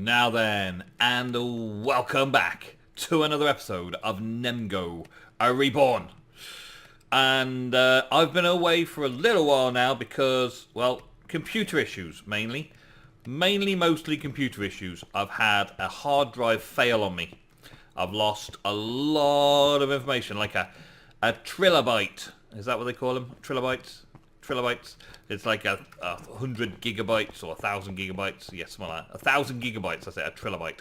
Now then, and welcome back to another episode of NemGo Reborn. And I've been away for a little while now because, well, computer issues mainly. Mostly computer issues. I've had a hard drive fail on me. I've lost a lot of information, like a trilobyte. Is that what they call them? Trilobytes? Trilobytes. It's like a 100 gigabytes or 1,000 gigabytes. Yes, something like that. 1,000 gigabytes, I say, a trilobyte.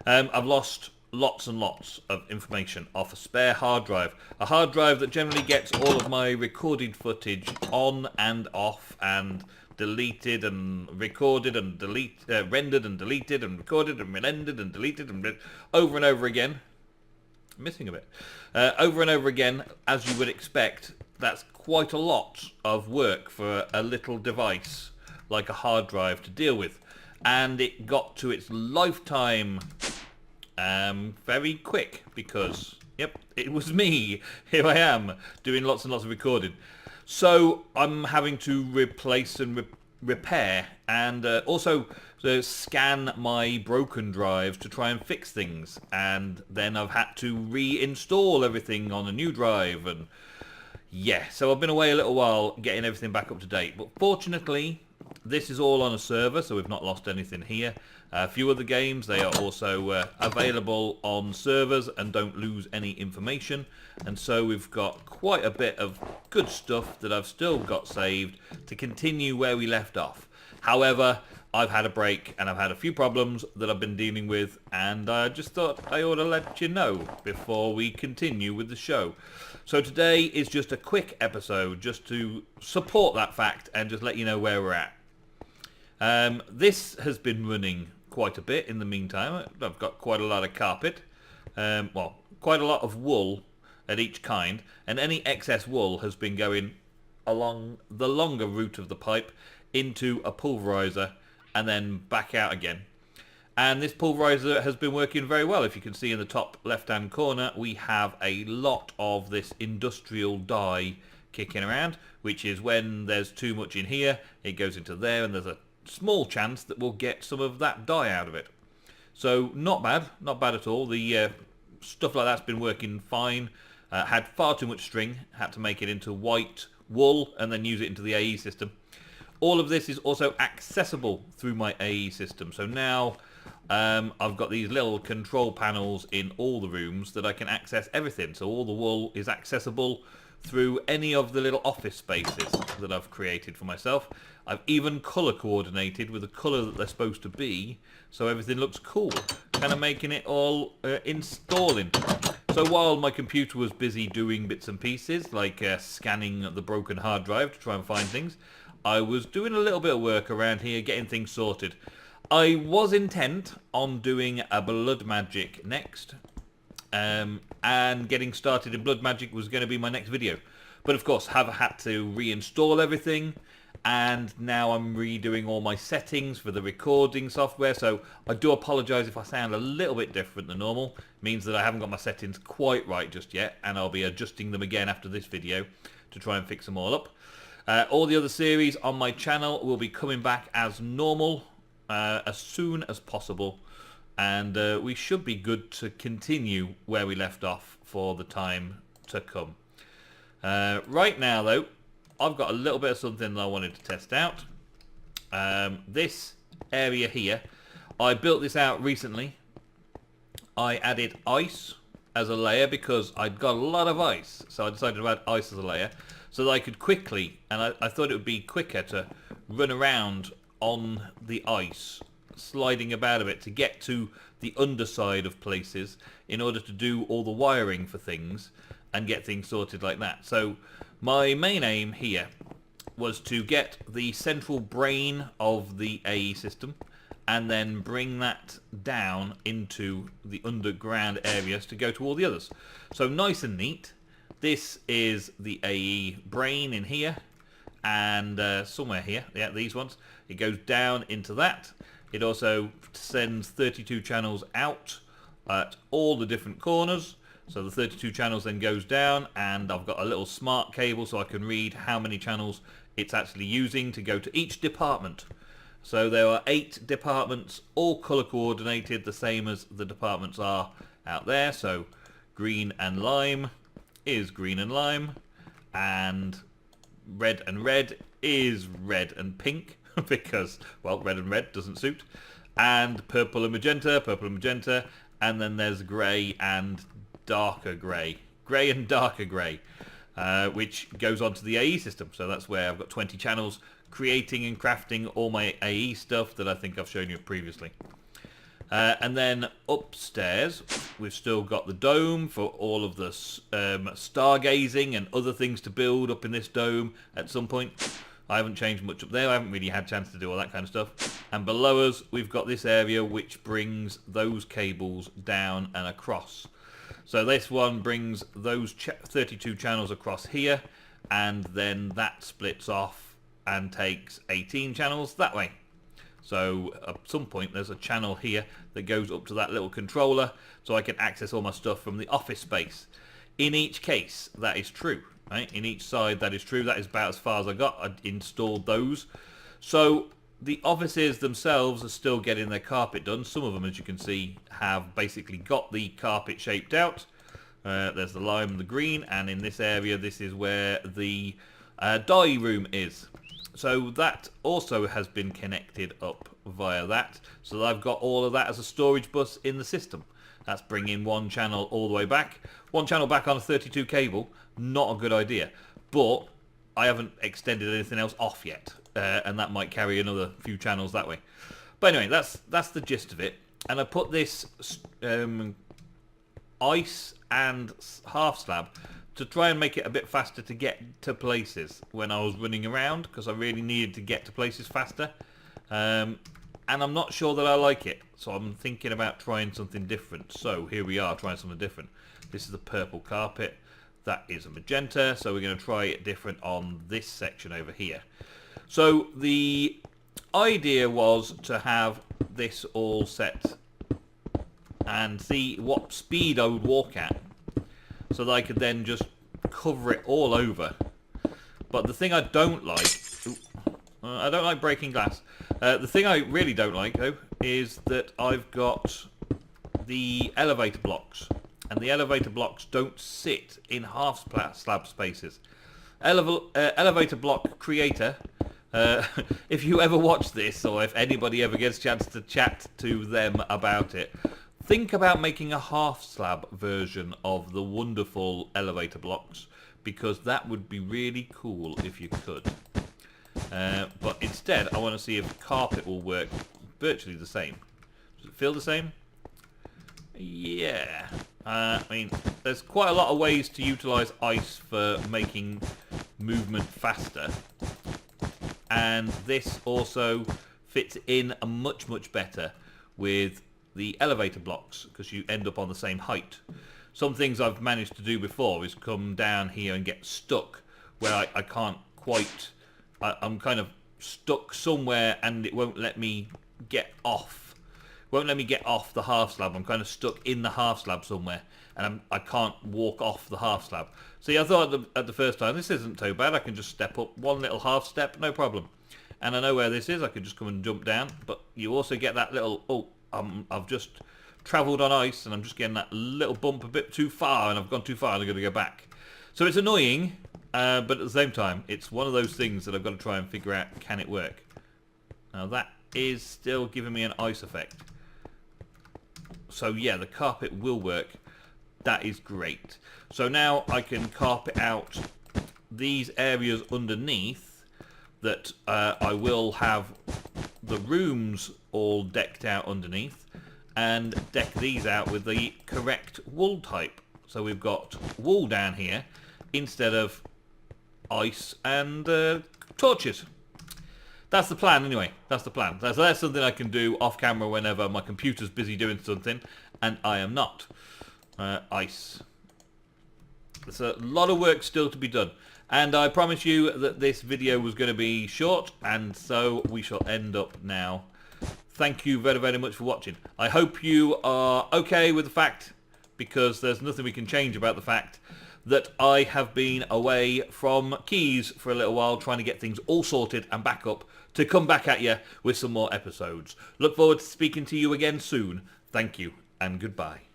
I've lost lots and lots of information off a spare hard drive. A hard drive that generally gets all of my recorded footage on and off and deleted and recorded and rendered and deleted and recorded and rendered and deleted and over and over again. I'm missing a bit. Over and over again, as you would expect. That's quite a lot of work for a little device like a hard drive to deal with. And it got to its lifetime very quick because, yep, it was me. Here I am doing lots and lots of recording. So I'm having to replace and repair and also scan my broken drives to try and fix things. And then I've had to reinstall everything on a new drive and yeah, so I've been away a little while getting everything back up to date. But fortunately, this is all on a server, so we've not lost anything here. A few other games, they are also available on servers and don't lose any information. And so we've got quite a bit of good stuff that I've still got saved to continue where we left off. However, I've had a break and I've had a few problems that I've been dealing with, and I just thought I ought to let you know before we continue with the show. So today is just a quick episode just to support that fact and just let you know where we're at. This has been running quite a bit in the meantime. I've got quite a lot of carpet, well, quite a lot of wool at each kind, and any excess wool has been going along the longer route of the pipe into a pulverizer and then back out again. And this pulverizer has been working very well. If you can see in the top left-hand corner, we have a lot of this industrial dye kicking around, which is when there's too much in here, it goes into there, and there's a small chance that we'll get some of that dye out of it. So not bad at all. The stuff like that's been working fine. Had far too much string, had to make it into white wool and then use it into the AE system. All of this is also accessible through my AE system. So now I've got these little control panels in all the rooms that I can access everything. So all the wool is accessible through any of the little office spaces that I've created for myself. I've even colour coordinated with the colour that they're supposed to be, so everything looks cool. Kind of making it all installing. So while my computer was busy doing bits and pieces, like scanning the broken hard drive to try and find things, I was doing a little bit of work around here, getting things sorted. I was intent on doing a Blood Magic next, and getting started in Blood Magic was going to be my next video. But of course, have had to reinstall everything, and now I'm redoing all my settings for the recording software, so I do apologise if I sound a little bit different than normal. It means that I haven't got my settings quite right just yet, and I'll be adjusting them again after this video to try and fix them all up. All the other series on my channel will be coming back as normal as soon as possible, and we should be good to continue where we left off for the time to come. Right now though, I've got a little bit of something that I wanted to test out. This area here, I built this out recently. I added ice as a layer because I'd got a lot of ice, so I decided to add ice as a layer so that I could quickly, and I thought it would be quicker to run around on the ice, sliding about a bit to get to the underside of places in order to do all the wiring for things and get things sorted like that. So my main aim here was to get the central brain of the AE system and then bring that down into the underground areas to go to all the others. So nice and neat. This is the AE brain in here, and somewhere here, yeah, these ones. It goes down into that. It also sends 32 channels out at all the different corners. So the 32 channels then goes down, and I've got a little smart cable so I can read how many channels it's actually using to go to each department. So there are 8 departments, all colour coordinated, the same as the departments are out there. So green and lime is green and lime, and red is red and pink, because, well, red and red doesn't suit. And purple and magenta, and then there's grey and darker grey. Grey and darker grey, which goes onto the AE system. So that's where I've got 20 channels creating and crafting all my AE stuff that I think I've shown you previously. And then upstairs, we've still got the dome for all of the stargazing and other things to build up in this dome at some point. I haven't changed much up there. I haven't really had a chance to do all that kind of stuff. And below us, we've got this area which brings those cables down and across. So this one brings those 32 channels across here, and then that splits off and takes 18 channels that way. So at some point there's a channel here that goes up to that little controller, so I can access all my stuff from the office space. In each case, that is true. Right? In each side, that is true. That is about as far as I got. I installed those. So the offices themselves are still getting their carpet done. Some of them, as you can see, have basically got the carpet shaped out. There's the lime and the green, and in this area, this is where the dye room is. So that also has been connected up via that. So I've got all of that as a storage bus in the system. That's bringing one channel all the way back. One channel back on a 32 cable, not a good idea. But I haven't extended anything else off yet. And that might carry another few channels that way. But anyway, that's the gist of it. And I put this ice and half slab to try and make it a bit faster to get to places when I was running around, because I really needed to get to places faster. And I'm not sure that I like it, so I'm thinking about trying something different. So here we are, trying something different. This is the purple carpet, that is a magenta, so we're going to try it different on this section over here. So the idea was to have this all set and see what speed I would walk at, so that I could then just cover it all over. But the thing I don't like, I don't like breaking glass. The thing I really don't like, though, is that I've got the elevator blocks, and the elevator blocks don't sit in half slab spaces. Elevator block creator, if you ever watch this, or if anybody ever gets a chance to chat to them about it, think about making a half slab version of the wonderful elevator blocks, because that would be really cool if you could. But instead, I want to see if carpet will work virtually the same. Does it feel the same? Yeah. I mean, there's quite a lot of ways to utilise ice for making movement faster. And this also fits in much, much better with the elevator blocks, because you end up on the same height. Some things I've managed to do before is come down here and get stuck where I can't quite... I'm kind of stuck somewhere and it won't let me get off. Won't let me get off the half slab. I'm kind of stuck in the half slab somewhere, and I can't walk off the half slab. See, I thought at the first time, this isn't too bad. I can just step up one little half step, no problem. And I know where this is. I can just come and jump down. But you also get that little, I've just travelled on ice and I'm just getting that little bump a bit too far, and I've gone too far and I've got to go back. So it's annoying. But at the same time, it's one of those things that I've got to try and figure out, can it work? Now that is still giving me an ice effect. So yeah, the carpet will work. That is great. So now I can carpet out these areas underneath that I will have the rooms all decked out underneath, and deck these out with the correct wool type. So we've got wool down here instead of ice and torches. That's the plan anyway. That's the plan. That's something I can do off camera whenever my computer's busy doing something and I am not. Ice. There's a lot of work still to be done, and I promise you that this video was going to be short, and so we shall end up now. Thank you very, very much for watching. I hope you are okay with the fact, because there's nothing we can change about the fact, that I have been away from keys for a little while, trying to get things all sorted and back up to come back at you with some more episodes. Look forward to speaking to you again soon. Thank you and goodbye.